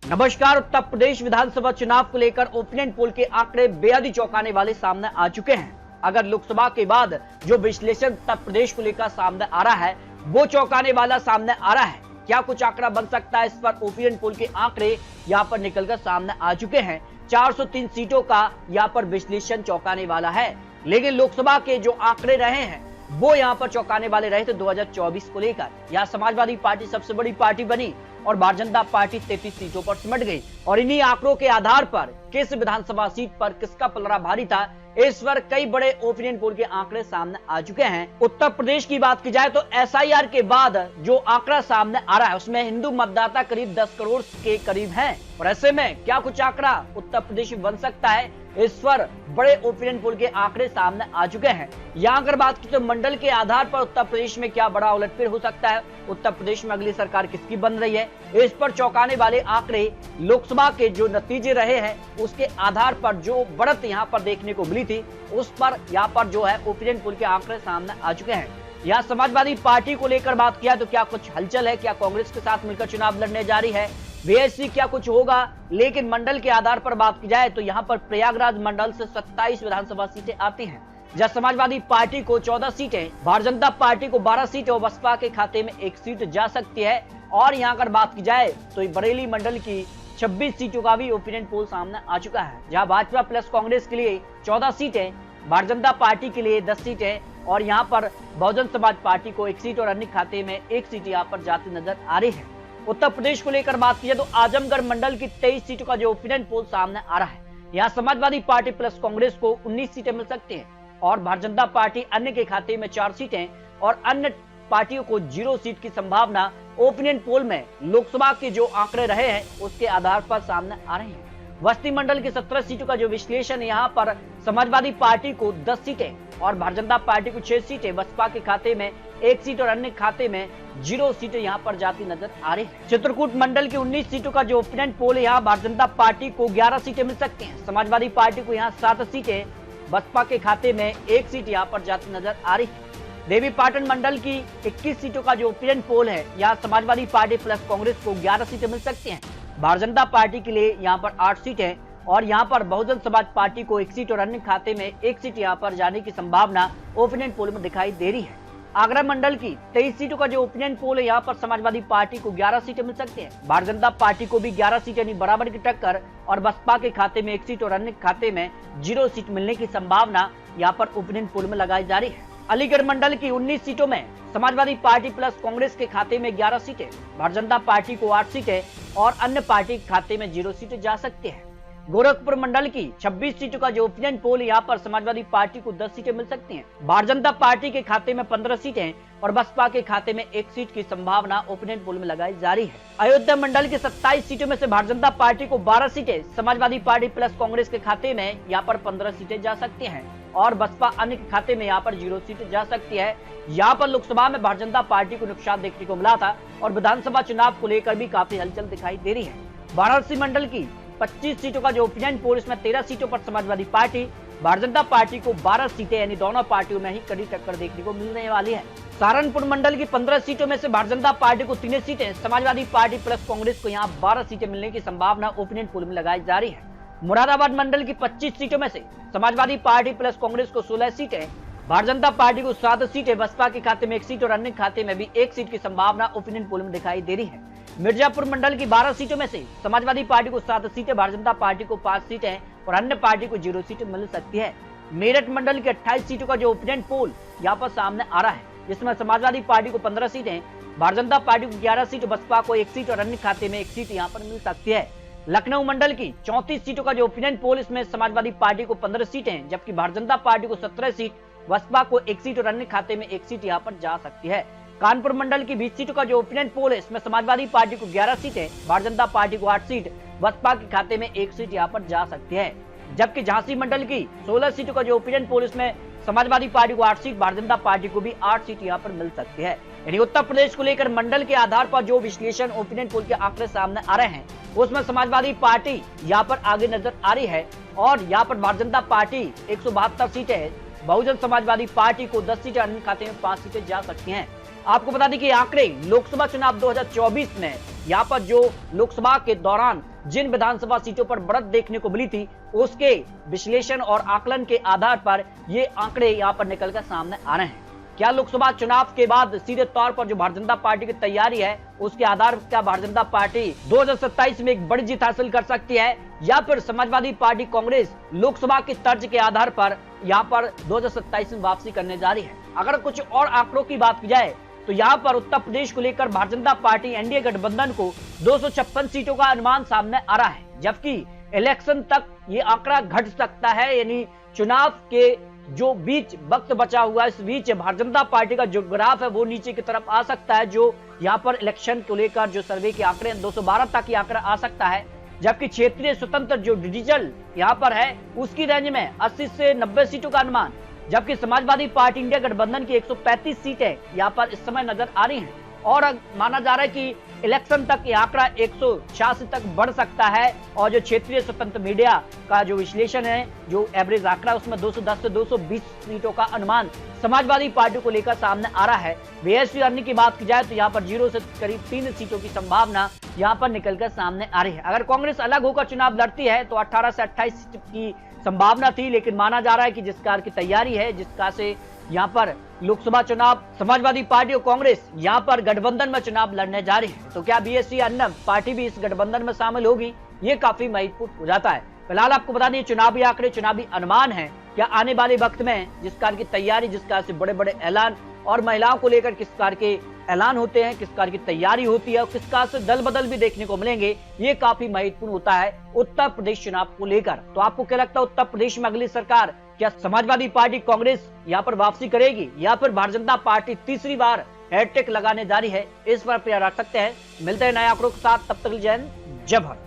नमस्कार। उत्तर प्रदेश विधानसभा चुनाव को लेकर ओपिनियन पोल के आंकड़े बेहद ही चौंकाने वाले सामने आ चुके हैं। अगर लोकसभा के बाद जो विश्लेषण उत्तर प्रदेश को लेकर सामने आ रहा है वो चौंकाने वाला सामने आ रहा है। क्या कुछ आंकड़ा बन सकता है, इस पर ओपिनियन पोल के आंकड़े यहां पर निकलकर सामने आ चुके हैं। 403 सीटों का यहां पर विश्लेषण चौंकाने वाला है, लेकिन लोकसभा के जो आंकड़े रहे हैं वो यहां पर चौंकाने वाले रहे थे। 2024 को लेकर यहां समाजवादी पार्टी सबसे बड़ी पार्टी बनी और भारतीय जनता पार्टी 33 सीटों पर सिमट गई। और इन्हीं आंकड़ों के आधार पर किस विधानसभा सीट पर किसका पलड़ा भारी था, इस पर कई बड़े ओपिनियन पोल के आंकड़े सामने आ चुके हैं। उत्तर प्रदेश की बात की जाए तो एसआईआर के बाद जो आंकड़ा सामने आ रहा है उसमें हिंदू मतदाता करीब 10 करोड़ के करीब हैं। और ऐसे में क्या कुछ आंकड़ा उत्तर प्रदेश में बन सकता है, इस पर बड़े ओपिनियन पोल के आंकड़े सामने आ चुके हैं। यहाँ अगर बात की तो मंडल के आधार पर उत्तर प्रदेश में क्या बड़ा उलटफेर हो सकता है, उत्तर प्रदेश में अगली सरकार किसकी बन रही है, इस पर चौंकाने वाले आंकड़े लोकसभा के जो नतीजे रहे हैं उसके आधार पर जो बढ़त यहाँ पर देखने को मिली थी उस पर यहाँ पर जो है ओपिनियन पोल के आंकड़े सामने आ चुके हैं। यहाँ समाजवादी पार्टी को लेकर बात किया तो क्या कुछ हलचल है, क्या कांग्रेस के साथ मिलकर चुनाव लड़ने जा रही है, बीएसपी क्या कुछ होगा। लेकिन मंडल के आधार पर बात की जाए तो यहाँ पर प्रयागराज मंडल से 27 विधानसभा सीटें आती हैं, जहां समाजवादी पार्टी को 14 सीटें, भारतीय जनता पार्टी को 12 सीटें और बसपा के खाते में 1 सीट जा सकती है। और यहाँ अगर बात की जाए तो बरेली मंडल की 26 सीटों का भी ओपिनियन पोल सामने आ चुका है, जहां भाजपा प्लस कांग्रेस के लिए 14 सीटें, भारतीय जनता पार्टी के लिए 10 सीटें और यहाँ पर बहुजन समाज पार्टी को 1 सीट और अन्य खाते में 1 सीट यहाँ पर जाती नजर आ रही है। उत्तर प्रदेश को लेकर बात की जाए तो आजमगढ़ मंडल की 23 सीटों का जो ओपिनियन पोल सामने आ रहा है, यहाँ समाजवादी पार्टी प्लस कांग्रेस को 19 सीटें मिल सकती हैं और भारतीय जनता पार्टी अन्य के खाते में 4 सीटें और अन्य पार्टियों को 0 सीट की संभावना ओपिनियन पोल में लोकसभा के जो आंकड़े रहे हैं उसके आधार पर सामने आ रहे हैं। बस्ती मंडल की 17 सीटों का जो विश्लेषण, यहाँ पर समाजवादी पार्टी को 10 सीटें और भारतीय जनता पार्टी को 6 सीटें, बसपा के खाते में 1 सीट और अन्य खाते में 0 सीटें यहाँ पर जाती नजर आ रही है। चित्रकूट मंडल की 19 सीटों का जो ओपिनियन पोल, यहाँ भारतीय जनता पार्टी को 11 सीटें मिल सकती हैं, समाजवादी पार्टी को यहाँ 7 सीटें, बसपा के खाते में 1 सीट यहाँ पर जाती नजर आ रही है। देवी पाटन मंडल की 21 सीटों का जो ओपिनियन पोल है, यहाँ समाजवादी पार्टी प्लस कांग्रेस को 11 सीटें मिल सकती हैं, भारतीय जनता पार्टी के लिए यहाँ पर 8 सीटें और यहाँ पर बहुजन समाज पार्टी को 1 सीट और अन्य खाते में 1 सीट यहाँ पर जाने की संभावना ओपिनियन पोल में दिखाई दे रही है। आगरा मंडल की 23 सीटों का जो ओपिनियन पोल है, यहाँ पर समाजवादी पार्टी को 11 सीटें मिल सकती हैं, भारतीय जनता पार्टी को भी 11 सीटें यानी बराबर की टक्कर और बसपा के खाते में 1 सीट और अन्य खाते में 0 सीट मिलने की संभावना यहाँ पर ओपिनियन पोल में लगाई जा रही है। अलीगढ़ मंडल की 19 सीटों में समाजवादी पार्टी प्लस कांग्रेस के खाते में 11 सीटें, भारतीय जनता पार्टी को 8 सीटें और अन्य पार्टी के खाते में 0 सीटें जा सकती हैं। गोरखपुर मंडल की 26 सीटों का जो ओपिनियन पोल, यहाँ पर समाजवादी पार्टी को 10 सीटें मिल सकती हैं, भारतीय जनता पार्टी के खाते में 15 सीटें और बसपा के खाते में 1 सीट की संभावना ओपिनियन पोल में लगाई जा रही है। अयोध्या मंडल की 27 सीटों में से भारतीय जनता पार्टी को 12 सीटें, समाजवादी पार्टी प्लस कांग्रेस के खाते में यहाँ पर 15 सीटें जा सकती हैं और बसपा अन्य के खाते में यहाँ पर 0 सीटें जा सकती है। यहाँ पर लोकसभा में भारतीय जनता पार्टी को नुकसान देखने को मिला था और विधानसभा चुनाव को लेकर भी काफी हलचल दिखाई दे रही है। वाराणसी मंडल की 25 सीटों का जो ओपिनियन पोल, इसमें 13 सीटों पर समाजवादी पार्टी, भारतीय जनता पार्टी को 12 सीटें यानी दोनों पार्टियों में ही कड़ी टक्कर देखने को मिलने वाली है। सहारनपुर मंडल की 15 सीटों में से भारतीय जनता पार्टी को 3 सीटें, समाजवादी पार्टी प्लस कांग्रेस को यहाँ 12 सीटें मिलने की संभावना ओपिनियन पोल में लगाई जा रही है। मुरादाबाद मंडल की 25 सीटों में से समाजवादी पार्टी प्लस कांग्रेस को 16 सीटें, भारतीय जनता पार्टी को 7 सीटें, बसपा के खाते में 1 सीट और अन्य खाते में भी 1 सीट की संभावना ओपिनियन पोल में दिखाई दे रही है। मिर्जापुर मंडल की 12 सीटों में से समाजवादी पार्टी को 7 सीटें, भारतीय जनता पार्टी को 5 सीटें और अन्य पार्टी को 0 सीटें मिल सकती है। मेरठ मंडल की 28 सीटों का जो ओपिनियन पोल यहाँ पर सामने आ रहा है, जिसमें समाजवादी पार्टी को 15 सीटें, भारतीय जनता पार्टी को 11 सीट, बसपा को 1 सीट और अन्य खाते में 1 सीट यहाँ पर मिल सकती है। लखनऊ मंडल की 34 सीटों का जो ओपिनियन पोल, इसमें समाजवादी पार्टी को 15 सीटें, जबकि भारतीय जनता पार्टी को 17 सीट, बसपा को 1 सीट और अन्य खाते में 1 सीट यहाँ पर जा सकती है। कानपुर मंडल की 20 सीटों का जो ओपिनियन पोल है, इसमें समाजवादी पार्टी को 11 सीटें, भारतीय जनता पार्टी को 8 सीट, बसपा के खाते में 1 सीट यहाँ पर जा सकती है। जबकि झांसी मंडल की 16 सीटों का जो ओपिनियन पोल, इसमें समाजवादी पार्टी को 8 सीट, भारतीय जनता पार्टी को भी 8 सीट यहाँ पर मिल सकती है। यानी उत्तर प्रदेश को लेकर मंडल के आधार पर जो विश्लेषण ओपिनियन पोल के आंकड़े सामने आ रहे हैं उसमें समाजवादी पार्टी यहाँ पर आगे नजर आ रही है और यहाँ पर भारतीय जनता पार्टी 172 सीटें, बहुजन समाजवादी पार्टी को 10 सीटें, अन्य खाते में 5 सीटें जा सकती हैं। आपको बता दें कि आंकड़े लोकसभा चुनाव 2024 में यहाँ पर जो लोकसभा के दौरान जिन विधानसभा सीटों पर बढ़त देखने को मिली थी, उसके विश्लेषण और आकलन के आधार पर ये आंकड़े यहां पर निकलकर सामने आ रहे हैं। क्या लोकसभा चुनाव के बाद सीधे तौर पर जो भारतीय जनता पार्टी की तैयारी है, उसके आधार पर क्या भारतीय जनता पार्टी 2027 में एक बड़ी जीत हासिल कर सकती है, या फिर समाजवादी पार्टी कांग्रेस लोकसभा के तर्ज के आधार पर यहां पर 2027 में वापसी करने जा रही है? अगर कुछ और आंकड़ों की बात की जाए तो यहां पर उत्तर प्रदेश को लेकर भारतीय जनता पार्टी एनडीए गठबंधन को 256 सीटों का अनुमान सामने आ रहा है, जबकि इलेक्शन तक ये आंकड़ा घट सकता है। यानी चुनाव के जो बीच वक्त बचा हुआ है, इस बीच भारतीय जनता पार्टी का जो ग्राफ है वो नीचे की तरफ आ सकता है। जो यहाँ पर इलेक्शन को लेकर जो सर्वे के आंकड़े 212 तक की आंकड़ा आ सकता है, जबकि क्षेत्रीय स्वतंत्र जो डिजिटल यहाँ पर है उसकी रेंज में 80 से 90 सीटों का अनुमान, जबकि समाजवादी पार्टी इंडिया गठबंधन की 135 सीटें यहाँ पर इस समय नजर आ रही हैं और माना जा रहा है कि इलेक्शन तक ये आंकड़ा 186 तक बढ़ सकता है। और जो क्षेत्रीय स्वतंत्र मीडिया का जो विश्लेषण है, जो एवरेज आंकड़ा, उसमें 210 से 220 सीटों का अनुमान समाजवादी पार्टी को लेकर सामने आ रहा है। बीएसपी अर्नी की बात की जाए तो यहाँ पर 0 से करीब 3 सीटों की संभावना यहाँ पर निकलकर सामने आ रही है। अगर कांग्रेस अलग होकर चुनाव लड़ती है तो 18 से 28 सीट की संभावना थी, लेकिन माना जा रहा है कि जिस कार की तैयारी है, जिस कार से यहाँ पर लोकसभा चुनाव समाजवादी पार्टी और कांग्रेस यहाँ पर गठबंधन में चुनाव लड़ने जा रही है, तो क्या बीएसपी अन्ना पार्टी भी इस गठबंधन में शामिल होगी, ये काफी महत्वपूर्ण हो जाता है। फिलहाल आपको बता दें, चुनावी आंकड़े, चुनावी अनुमान है, क्या आने वाले वक्त में जिस कार की तैयारी, जिस कार से बड़े बड़े ऐलान और महिलाओं को लेकर किस कार के ऐलान होते हैं, किस कार की तैयारी होती है और किस कार से दल बदल भी देखने को मिलेंगे, ये काफी महत्वपूर्ण होता है उत्तर प्रदेश चुनाव को लेकर। तो आपको क्या लगता है, उत्तर प्रदेश में अगली सरकार क्या समाजवादी पार्टी कांग्रेस यहाँ पर वापसी करेगी या फिर भारतीय जनता पार्टी तीसरी बार हैट्रिक लगाने जा रही है? इस पर रख सकते हैं। मिलते हैं नए आंकड़ों के साथ, तब तक जय हिंद, जय भारत।